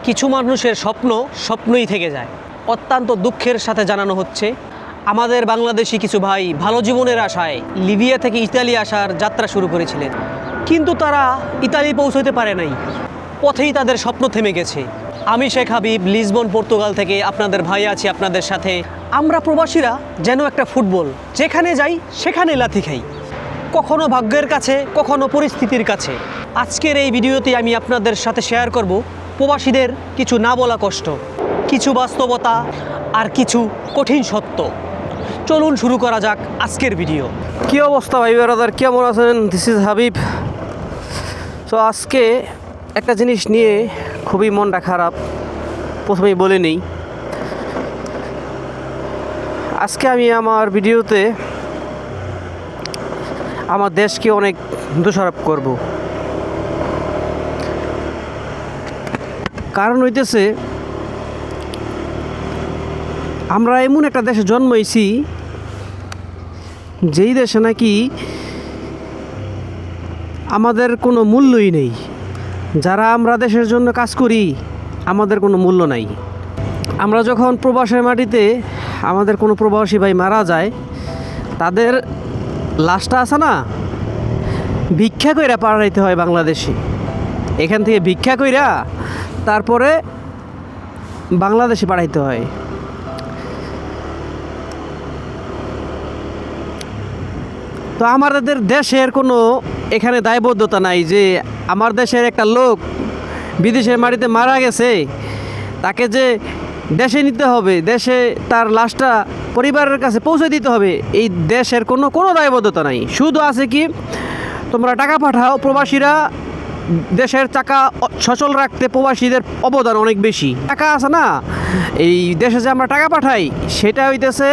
কিছু মানুষের স্বপ্ন স্বপ্নই থেকে যায়। অত্যন্ত দুঃখের সাথে জানানো হচ্ছে, আমাদের বাংলাদেশি কিছু ভাই ভালো জীবনের আশায় লিবিয়া থেকে ইতালি আসার যাত্রা শুরু করেছিলেন, কিন্তু তারা ইতালি পৌঁছতে পারে নাই। পথেই তাদের স্বপ্ন থেমে গেছে। আমি শেখ হাবিব, লিসবন, পর্তুগাল থেকে আপনাদের ভাই আছি আপনাদের সাথে। আমরা প্রবাসীরা যেন একটা ফুটবল, যেখানে যাই সেখানে লাথি খাই, কখনো ভাগ্যের কাছে, কখনো পরিস্থিতির কাছে। আজকের এই ভিডিওতে আমি আপনাদের সাথে শেয়ার করব প্রবাসীদের কিছু না বলা কষ্ট, কিছু বাস্তবতা আর কিছু কঠিন সত্য। চলুন শুরু করা যাক আজকের ভিডিও। কী অবস্থা ভাই ব্রাদার, কেমন আছেন? This is Habib. তো আজকে একটা জিনিস নিয়ে খুবই মনটা খারাপ, প্রথমেই বলে নেই। আজকে আমি আমার ভিডিওতে আমার দেশকে অনেক দোষারোপ করব। কারণ হইতেছে, আমরা এমন একটা দেশে জন্মাইছি যেই দেশে নাকি আমাদের কোনো মূল্যই নেই। যারা আমরা দেশের জন্য কাজ করি আমাদের কোনো মূল্য নাই। আমরা যখন প্রবাসের মাটিতে আমাদের কোনো প্রবাসী ভাই মারা যায়, তাদের লাশটা আছে না, ভিক্ষা কইরা পাঠাইতে হয় বাংলাদেশে। এখান থেকে ভিক্ষা কইরা তারপরে বাংলাদেশে পাঠাইতে হয়। তো আমাদের দেশের কোনো এখানে দায়বদ্ধতা নাই যে আমার দেশের একটা লোক বিদেশের মাটিতে মারা গেছে, তাকে যে দেশে নিতে হবে, দেশে তার লাশটা পরিবারের কাছে পৌঁছে দিতে হবে, এই দেশের কোনো দায়বদ্ধতা নাই। শুধু আছে কি, তোমরা টাকা পাঠাও। প্রবাসীরা দেশের চাকা সচল রাখতে প্রবাসীদের অবদান অনেক বেশি। টাকা আছে না, এই দেশে যে আমরা টাকা পাঠাই সেটা হইতেছে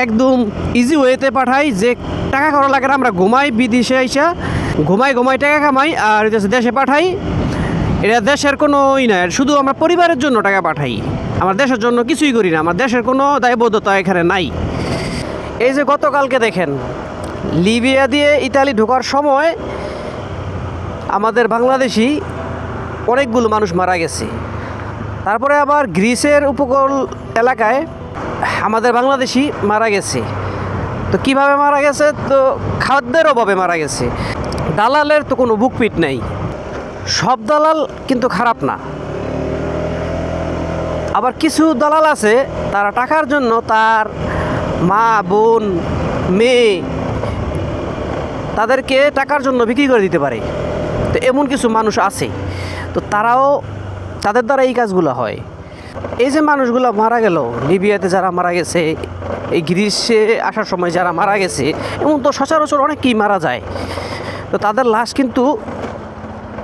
একদম ইজি ওয়েতে পাঠাই, যে টাকা করা লাগে না। আমরা ঘুমাই, বিদেশে আইসা ঘুমাই টাকা কামাই, আর দেশে পাঠাই। এটা দেশের কোনোই না, শুধু আমরা পরিবারের জন্য টাকা পাঠাই, আমার দেশের জন্য কিছুই করি না। আমার দেশের কোনো দায়বদ্ধতা এখানে নাই। এই যে গতকালকে দেখেন, লিবিয়া দিয়ে ইতালি ঢোকার সময় আমাদের বাংলাদেশি অনেকগুলো মানুষ মারা গেছে। তারপরে আবার গ্রিসের উপকূল এলাকায় আমাদের বাংলাদেশি মারা গেছে। তো কিভাবে মারা গেছে? তো খাদ্যের অভাবে মারা গেছে। দালালের তো কোনো বুকপিট নেই। সব দালাল কিন্তু খারাপ না, আবার কিছু দালাল আছে তারা টাকার জন্য তার মা, বোন, মেয়ে তাদেরকে টাকার জন্য বিক্রি করে দিতে পারে। তো এমন কিছু মানুষ আছে, তো তাদের দ্বারা এই কাজগুলো হয়। এই যে মানুষগুলো মারা গেল, লিবিয়াতে যারা মারা গেছে, এই গ্রীষ্মে আসার সময় যারা মারা গেছে, এমন তো সচরাচর অনেকেই মারা যায়। তো তাদের লাশ কিন্তু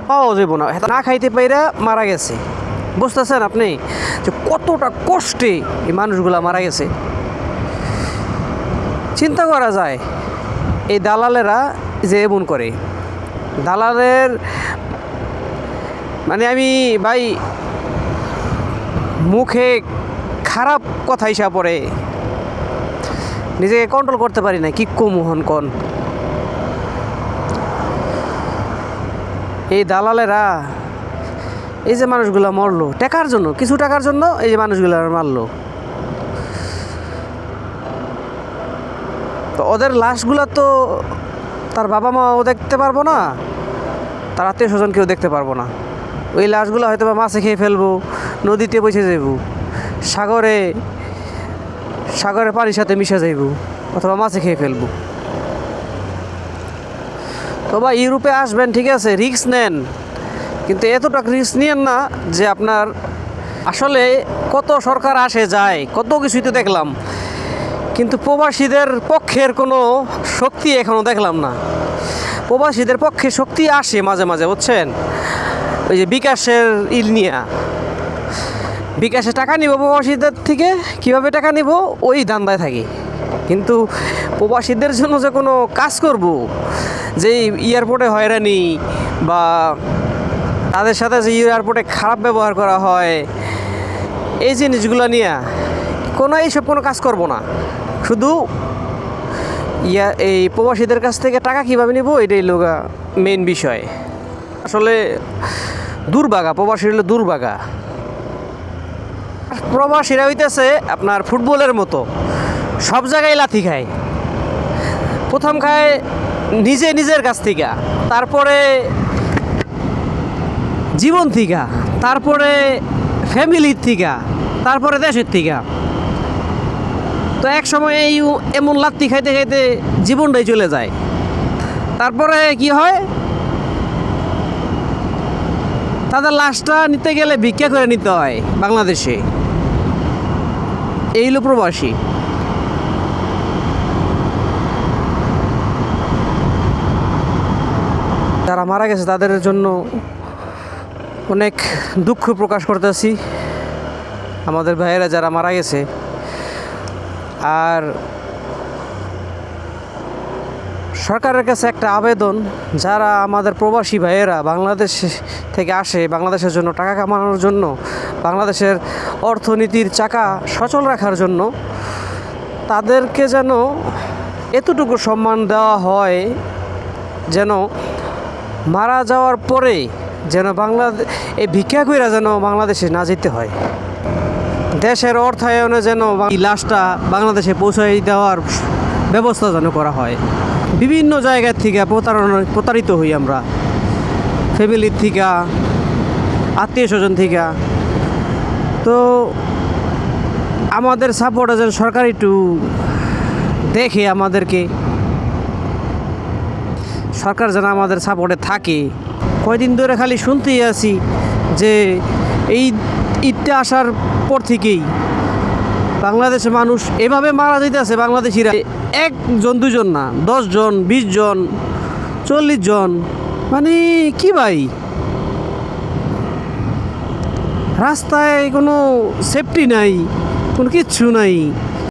পাওয়া যাব না, না খাইতে পাইরা মারা গেছে। বুঝতেছেন আপনি যে কতটা কষ্টে এই মানুষগুলো মারা গেছে? চিন্তা করা যায় এই দালালেরা যে এমন করে। দালালের মানে আমি ভাই মুখে খারাপ কথা হিসাব পড়ে নিজেকে কন্ট্রোল করতে পারি না। কি মোহন কন, এই দালালেরা এই যে মানুষগুলো মরলো টাকার জন্য, কিছু টাকার জন্য এই যে মানুষগুলো মারলো, তো ওদের লাশগুলো তো তার বাবা মাও দেখতে পারবো না, তার আত্মীয় স্বজন কেউ দেখতে পারবো না। ওই লাশগুলো হয়তো বা মাছে খেয়ে ফেলবো, নদীতে বসে যাইব, সাগরের পানির সাথে মিশে যাইব, অথবা মাছে খেয়ে ফেলবো। তো বা ইউরোপে আসবেন, ঠিক আছে, রিস্ক নেন, কিন্তু এতটা রিস্ক নিয়েন না যে আপনার আসলে কত সরকার আসে যায়, কত কিছুই তো দেখলাম, কিন্তু প্রবাসীদের পক্ষের কোনো শক্তি এখনও দেখলাম না। প্রবাসীদের পক্ষে শক্তি আসে মাঝে মাঝে, বুঝছেন, ওই যে বিকাশের নিয়া বিকাশে টাকা নিব প্রবাসীদের থেকে, কীভাবে টাকা নিব ওই ধান্দায় থাকি। কিন্তু প্রবাসীদের জন্য যে কোনো কাজ করব, যে এয়ারপোর্টে হয়রানি বা তাদের সাথে যে এয়ারপোর্টে খারাপ ব্যবহার করা হয়, এই জিনিসগুলো নিয়ে এইসব কোনো কাজ করব না। শুধু এই প্রবাসীদের কাছ থেকে টাকা কীভাবে নিব এটাই লোগা মেইন বিষয়। আসলে দুর্ভাগা, প্রবাসী হলো দুর্ভাগা। প্রবাসীরা হইতেছে আপনার ফুটবলের মতো, সব জায়গায় লাথি খায়। প্রথম খায় নিজের কাছ থেকে, তারপরে জীবন থেকে, তারপরে ফ্যামিলির থেকে, তারপরে দেশের থেকে। তো এক সময় এই এমন লাত্তি খাইতে খাইতে জীবনটাই চলে যায়। তারপরে কি হয়, তাদের লাশটা নিতে গেলে ভিক্ষা করে নিতে হয় বাংলাদেশে। এই হলো প্রবাসী। যারা মারা গেছে তাদের জন্য অনেক দুঃখ প্রকাশ করতেছি, আমাদের ভাইয়েরা যারা মারা গেছে। আর সরকারের কাছে একটা আবেদন, যারা আমাদের প্রবাসী ভাইয়েরা বাংলাদেশ থেকে আসে বাংলাদেশের জন্য টাকা কামানোর জন্য, বাংলাদেশের অর্থনীতির চাকা সচল রাখার জন্য, তাদেরকে যেন এতটুকু সম্মান দেওয়া হয় যেন মারা যাওয়ার পরে যেন এই ভিক্ষা কইরা যেন বাংলাদেশে না যেতে হয়। দেশের অর্থায়নে যেন এই লাশটা বাংলাদেশে পৌঁছাই দেওয়ার ব্যবস্থা যেন করা হয়। বিভিন্ন জায়গা থেকে প্রতারিত হই আমরা, ফ্যামিলির থেকে, আত্মীয় স্বজন থেকে। তো আমাদের সাপোর্টে যেন সরকার একটু দেখে আমাদেরকে, সরকার যেন আমাদের সাপোর্টে থাকে। কয়দিন ধরে খালি শুনতেই আছি যে এই ঈদটা আসার পর থেকেই বাংলাদেশে মানুষ এভাবে মারা যাইতেছে, বাংলাদেশিরা একজন দুজন না, 10 জন, 20 জন, 40 জন। মানে কি ভাই, রাস্তায় কোনো সেফটি নাই, কোনো কিচ্ছু নাই।